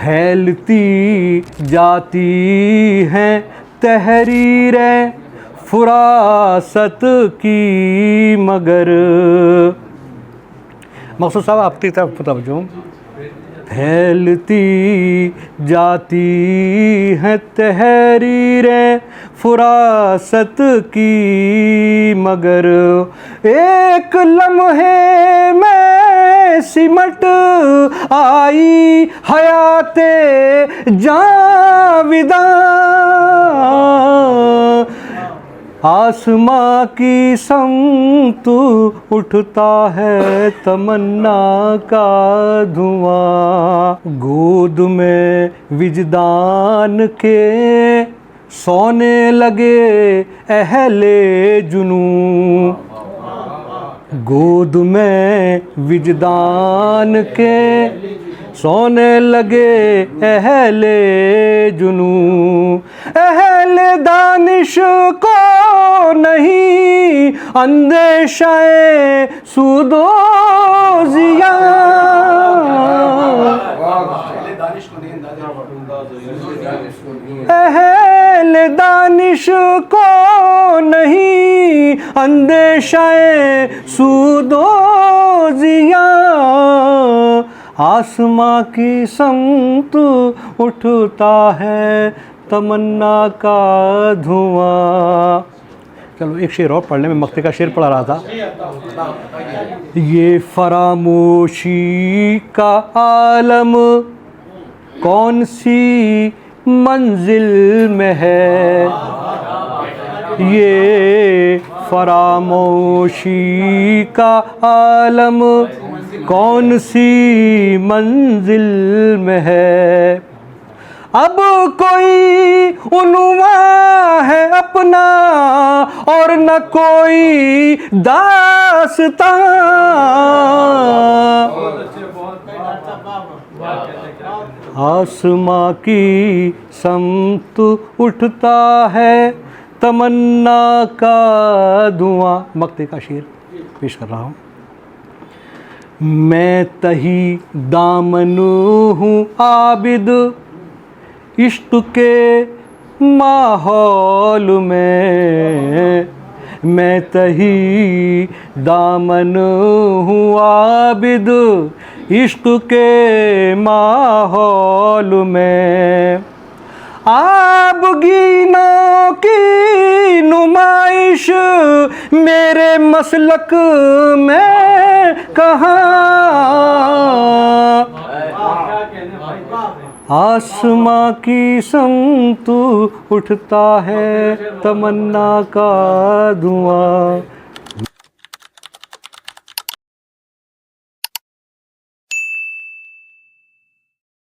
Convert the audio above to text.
फैलती जाती हैं तहरीरें फुरासत की, मगर मकसूद साहब आपकी तरफ तवज्जो। फैलती जाती हैं तहरीरें फुरासत की, मगर एक लम्हे में सिमट आई हयाते जाविदा। आसमां की समत उठता है तमन्ना का धुआं, गोद में विजदान के सोने लगे अहले जुनू। गोद में विजदान के सोने लगे अहले जुनू। अहले दानिश को नहीं अंदेशाए सूदोजिया। अहले दानिश को नहीं अंदेशाए सूदोजिया। आसमां की समत उठता है तमन्ना का धुआं। चलो एक शेर और पढ़ लें, मैं मक्ते का शेर पढ़ा रहा था। ये फरामोशी का आलम कौन सी मंजिल में है, ये फरामोशी का आलम कौन सी मंजिल में है। अब कोई उन्वा है अपना और न कोई दास्तां। आसमां की समत उठता है तमन्ना का धुआं। मक्ते का शेर पेश कर रहा हूँ। मैं तही दामन हूँ आबिद इश्क के माहौल में। मैं तही दामन हूँ आबिद इश्क के माहौल में। आबगीनों की नुमाइश मेरे मसलक में कहाँ। आसमां की समत उठता है तमन्ना का धुआं।